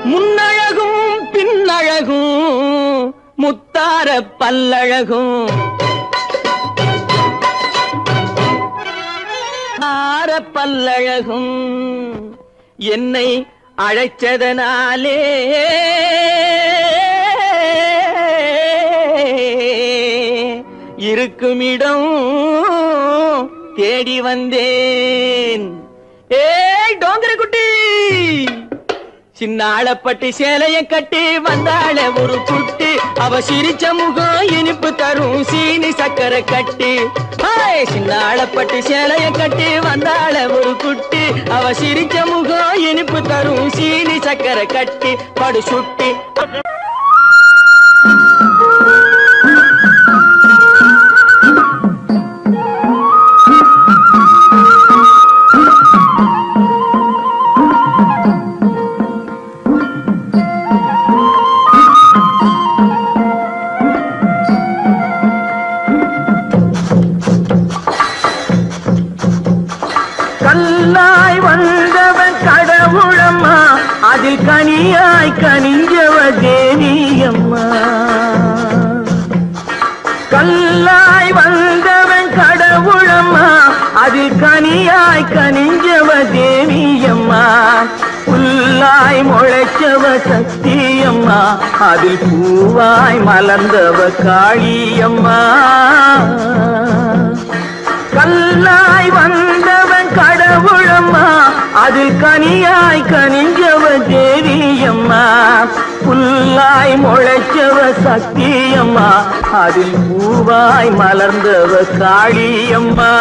முன்னழகும் பின்னழகும் முத்தார பல்லழகும் ஆர பல்லழகும் என்னை அழைச்சதனாலே இருக்குமிடம் தேடி வந்தேன் ஏய் டோங்கர குட்டி சின்னாளப்பட்டி சேலைய கட்டி வந்தாள ஒரு குட்டி அவ சிரிச்ச முகம் இனிப்பு தரும் சீனி சக்கரை கட்டி சின்னாளப்பட்டி சேலைய கட்டி வந்தாள ஒரு குட்டி அவ சிரிச்ச முகம் இனிப்பு தரும் சீனி சக்கரை கட்டி படு சுட்டி கல்லாய் வந்தவன் கடவுளம்மா அதில் கனியாய் கனிஞ்சவ தேவியம்மா கல்லாய் வந்தவன் கடவுளம்மா அதில் கனியாய் கனிஞ்சவ தேவியம்மா புல்லாய் முளைச்சவ சக்தியம்மா அதில் பூவாய் மலர்ந்தவ காளியம்மா கல்லாய் வந்தவன் கடவுளம்மா அதில் கனியாய் கனிஞ்சவ தேவியம்மா புல்லாய் முளைச்சவ சக்தியம்மா அதில் பூவாய் மலர்ந்தவ காளியம்மா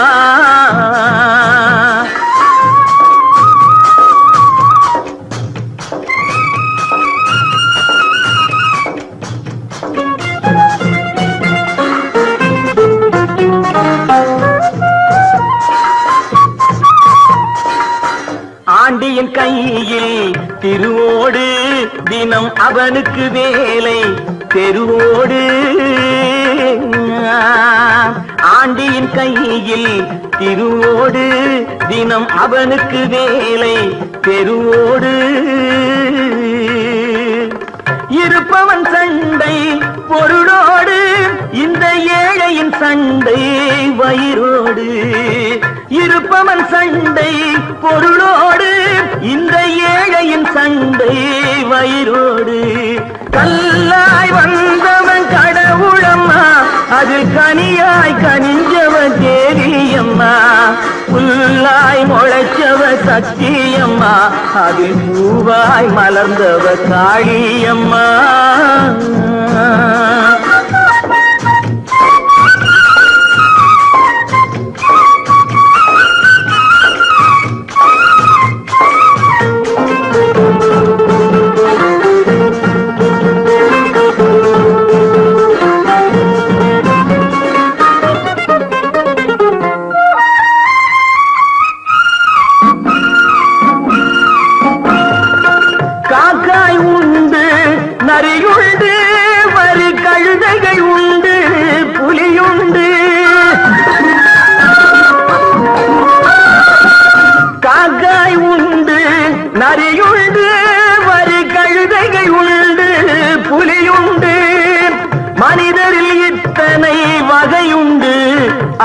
ஆண்டியின் கையில் திருவோடு தினம் அவனுக்கு வேலை தெருவோடு ஆண்டியின் கையில் திருவோடு தினம் அவனுக்கு வேலை தெருவோடு இருப்பவன் சண்டை பொருளோடு இந்த ஏழையின் சண்டை வயிறோடு இருப்பவன் சண்டை பொருளோடு, இந்த ஏழையின் சண்டை வயிறோடு. கல்லாய் வந்தவன் கடவுளம்மா, அதில் கனியாய் கனிஞ்சவன் தேவியம்மா. புல்லாய் முளைச்சவ சக்தியம்மா, அதில் பூவாய் மலர்ந்தவ காளியம்மா.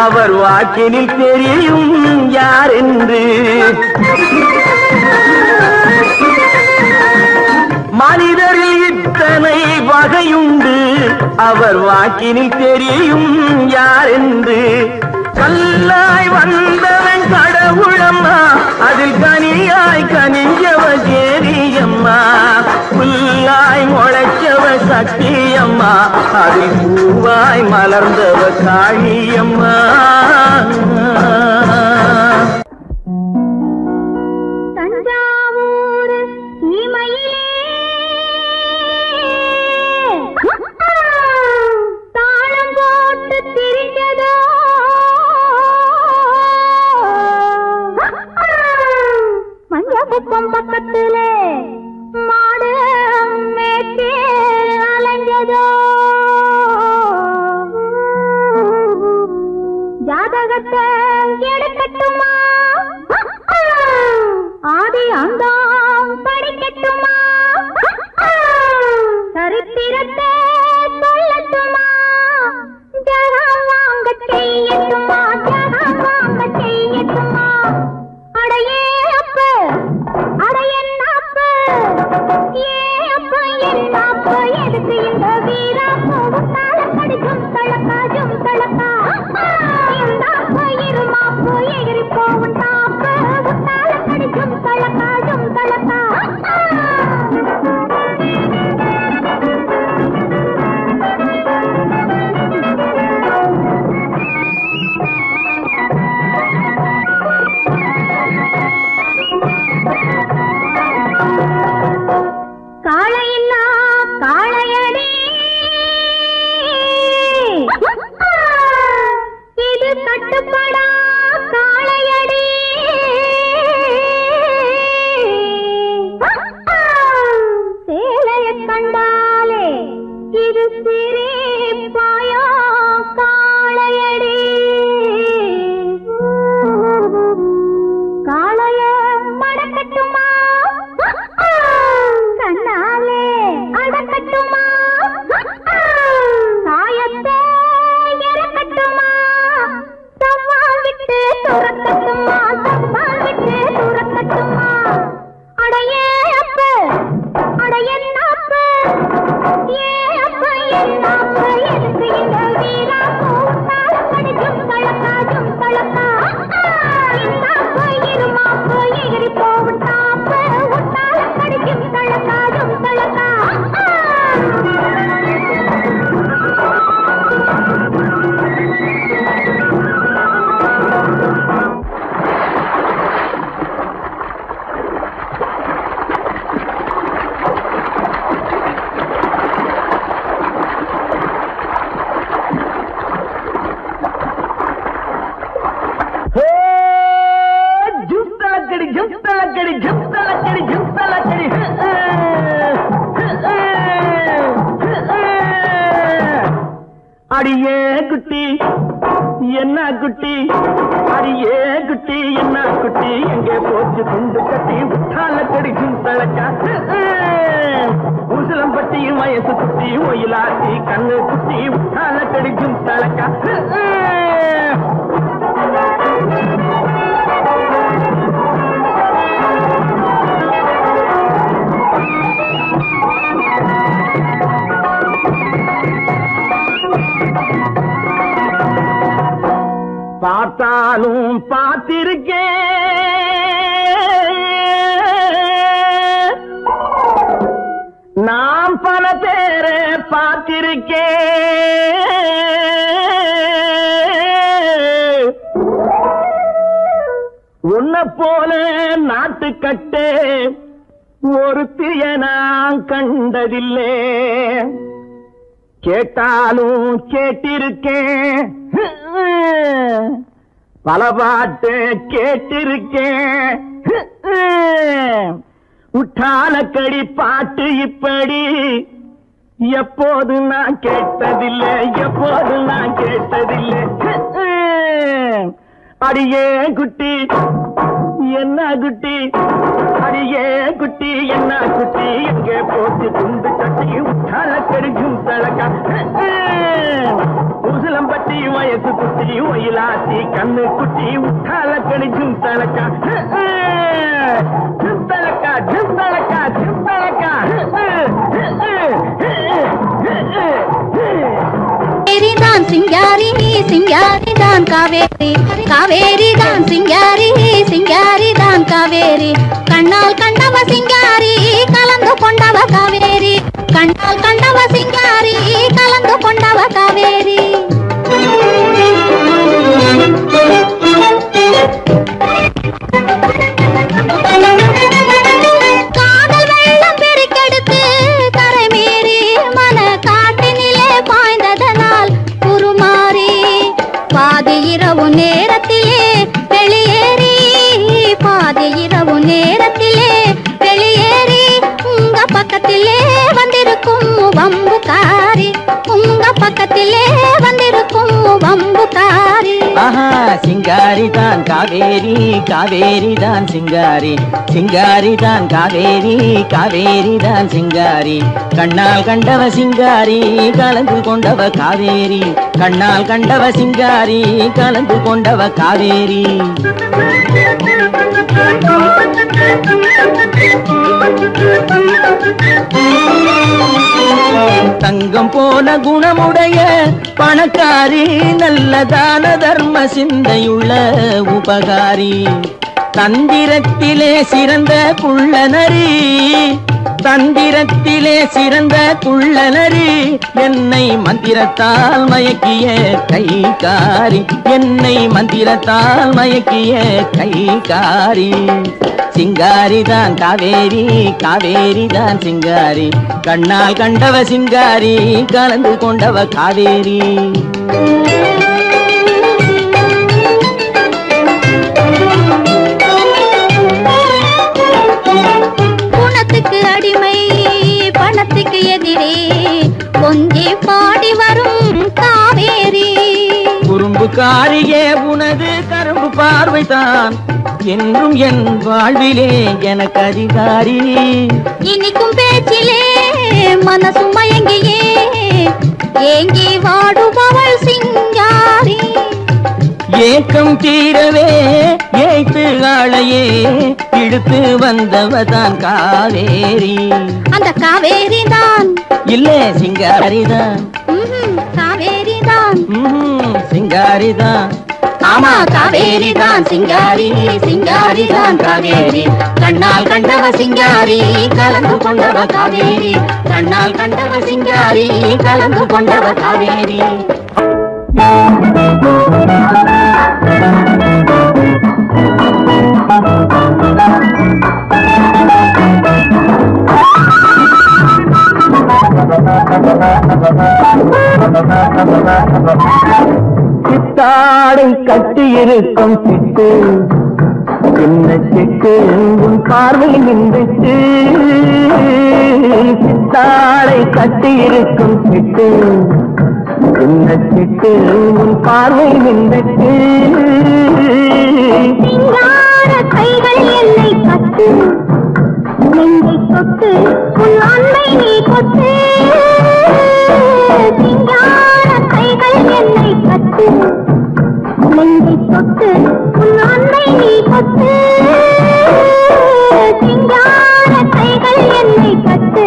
அவர் வாக்கினில் தெரியும் யார் என்று. மனிதரில் இத்தனை வகையுண்டு, அவர் வாக்கினில் தெரியும் யார் என்று. கல்லாய் வந்தவன் கடவுளம்மா, அதில் கனியாய் கனிஞ்சவ தேவியம்மா. புல்லாய் முளைச்சவ சக்தியம்மா, அதில் பூவாய் மலர்ந்தவ காளியம்மா. தஞ்சாவூர் சீமையிலே தாளம் போட்டு திரிந்ததோ மஞ்சக்குப்பம் பக்கத்திலே மாடு மேற்கே அலைஞ்சதோ. ஜாதகத்தை எடுக்கட்டுமா, ஆதி அந்தாம் படிக்கட்டுமா, சரித்திரத்தை சொல்லட்டுமா, ஜகம் வாங்க செய்யட்டுமா, ஜகம் வாங்க செய்யட்டுமா. அடையே அப்ப அடையன்னாப்பு, ஏ அப்ப என்னாப்பு, எதுக்கு இந்த வீராப்பு உத்தால கடிக்கும் தளக்காஜும் தளக்கா. இந்த அப்ப இருமாப்பு எகிரி போவும் தாப்பு, உத்தால கடிக்கும் தளக்காஜும் தளக்கா. காளையில்லா காளையடி, இது கட்டுப்படா காளையடி. சேலையை கண்டாலே இது சிரிப்பாயா காளையடி. காளைய மடக்கட்டுமா, கண்ணாலே அடக்கட்டுமா, சாயத்தை இறக்கட்டுமா, சவால் விட்டு துறக்கட்டுமா, சவால் விட்டு துறக்கட்டுமா. அடையே அப்ப அடையன்னாப்பு, ஏ அப்ப என்னாப்பு, எதுக்கு இந்த வீராப்பு உத்தால கடிக்கும் தளக்காஜும் தளக்கா. இந்த அப்ப இருமாப்பு எகிரி போவும் தாப்பு, உத்தால கடிக்கும் தளக்காஜும் தளக்கா. ஜும்தலக்கடி ஜும்தலக்கடி ஜும்தலக்கடி ஜும்தலக்கடி. அடியே குட்டி என்ன குட்டி, அடியே குட்டி என்ன குட்டி, எங்கே போச்சு குண்டு கட்டி உத்தால கடிக்கும் தளக்கா. உசிலம்பட்டியும் வயசு குட்டி, ஒயிலாட்டி கண்ணு குட்டி உத்தால கடிக்கும் தளக்கா. பார்த்தாலும் பார்த்திருக்கேன், நான் பல பேரை பார்த்திருக்கேன். உன்னை போல நாட்டுக்கட்டே ஒருத்திய நான் கண்டதில்லை, கேட்டாலும் கேட்டிருக்கேன், பல பாட்டு கேட்டிருக்கேன். உற்றாலக்கடி பாட்டு இப்படி எப்போது நான் கேட்டதில்லை, எப்போது நான் கேட்டதில்லை. அடியே குட்டி என்ன குட்டி, அடியே குட்டி என்ன குட்டி, எங்கே போட்டு துண்டு கட்டி உற்றாலக்கடி தலக்கா உசிலம்பட்டி வயசு குட்டி ஒயிலாத்தி கண்ணு குட்டி உற்றாலக்கடி தலக்கா ஜிந்தலக்கா ஜிந்தலக்கா ஜிந்தலக்கா. தான் சிங்காரி சிங்காரி தான் காவேரி, காவேரி தான் சிங்காரி சிங்காரி தான் காவேரி, கண்ணால் கண்டவ சிங்காரி கலந்து கொண்டவ காவேரி, கண்ணால் கண்டவ சிங்காரி கலந்து கொண்டவ காவேரி. காதல் வெள்ளம் பெருக்கெடுத்து கரை மீறி மன காட்டினிலே பாய்ந்ததனால் உருமாறி பாதி இரவு நேரத்திலே வெளியேறி, பாதி இரவு நேரத்திலே வெளியேறி உங்க பக்கத்திலே வந்திருக்கும் வம்புக்காரி, உங்க பக்கத்திலே வந்திருக்கும் வம்புக்காரி. ஆஹா சிங்காரி தான் காவேரி, காவேரி தான் சிங்காரி, சிங்காரி தான் காவேரி, காவேரி தான் சிங்காரி, கண்ணால் கண்டவ சிங்காரி கலந்து கொண்டவ காவேரி, கண்ணால் கண்டவ சிங்காரி கலந்து கொண்டவ காவேரி. தங்கம் போல குணமுடைய பணக்காரி, நல்லதான தர்ம சிந்தையுள்ள உபகாரி, தந்திரத்திலே சிறந்த குள்ளநரி, தந்திரத்திலே சிறந்த குள்ளநரி, என்னை மந்திரத்தால் மயக்கிய கைகாரி, என்னை மந்திரத்தால் மயக்கிய கைகாரி. சிங்காரி தான் காவேரி, காவேரி தான் சிங்காரி, கண்ணால் கண்டவ சிங்காரி கலந்து கொண்டவ காவேரி. குணத்துக்கு அடிமை பணத்துக்கு எதிரே கொஞ்சி பாடி வரும் காவேரி, குறும்புக்காரியே உனது கரும்பு பார்வைதான் என்றும் என் வாழ்விலே எனக்கு அதிகாரி, இனிக்கும் பேச்சிலே மனசு மயங்கியே ஏங்கி வாடுபவள் சிங்காரி, ஏக்கம் தீரவே ஏய்த்து ஆளையே இழுத்து வந்தவதான் காவேரி, அந்த காவேரி தான் இல்ல சிங்காரிதான், காவேரி தான் சிங்காரிதான். ஆமா காவேரி தான் சிங்காரி, சிங்காரி தான் காவேரி, கண்ணால் கண்டவ சிங்காரி கலந்து கொண்டவ காவேரி, கண்ணால் கண்டவ சிங்காரி கலந்து கொண்டவ காவேரி. சித்தாடை கட்டியிருக்கும் சிட்டு சின்ன சிட்டு உன் பார்வை நின்றுட்டு, சித்தாடை கட்டியிருக்கும் சிட்டு சின்ன சிட்டு உன் பார்வை நின்றுட்டு, கைகள் என்னை கட்டு நெஞ்சை தொட்டு உன் ஆண்மை நீ கொட்டு, கைகள் என்னை கட்டு நெஞ்சை தொட்டு உன் ஆண்மை நீ கொட்டு, கைகள் என்னை கட்டு.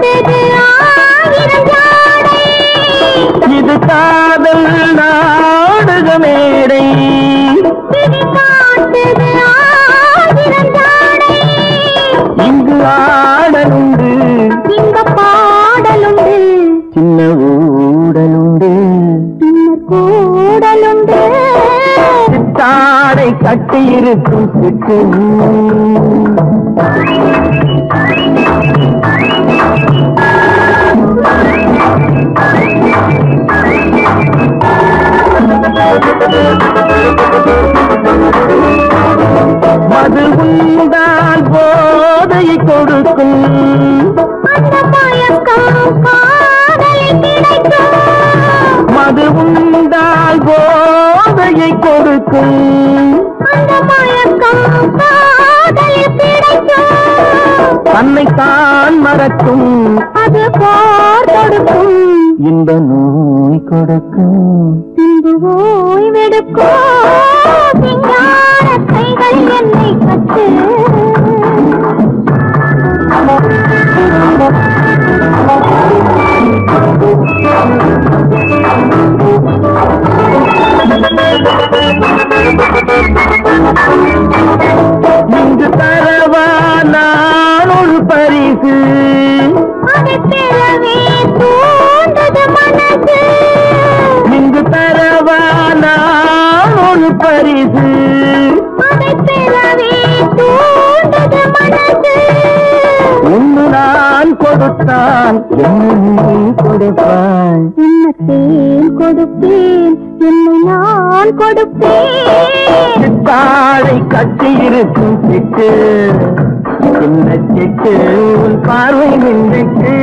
காட்டுது ஆயிரம் ஜாடை. இது காதல் நாடக மேடை. இது காட்டுது ஆயிரம் ஜாடை. இங்கு ஆடலுண்டு, இங்க பாடலுண்டு, சின்ன ஊடலுண்டு, பின்னர் கூடலுண்டு. சித்தாடை கட்டியிருக்கும் சிட்டு. மது உண்டால் போதையை கொடுக்கும், அந்த மயக்கம் காதலில் கிடைக்கும். மது உண்டால் போதையை கொடுக்கும், அந்த மயக்கம் காதலில் கிடைக்கும். தன்னைத்தான் மறக்கும், அது போர் கொடுக்கும், இந்த நோய் கொடுக்கும். பின்பு ஓய்வெடுக்கும். விஞ்ஞான கைகள் என்னை கட்டு. இங்கு தரவா நான் ஒரு பரிசு, அதை பெறவே தூண்டது மனசு. இங்கு தரவா நான் ஒரு பரிசு. அதை பெறவே தூண்டது மனசு. ஒன்று நான் கொடுத்தான் என்ன நீ கொடுப்பாய். என்னத்தேன் கொடுப்பேன், என்னை நான் கொடுப்பேன். சித்தாடை கட்டியிருக்கும் சிட்டு, சின்ன சிட்டு, உன் பார்வை நின்றுட்டு.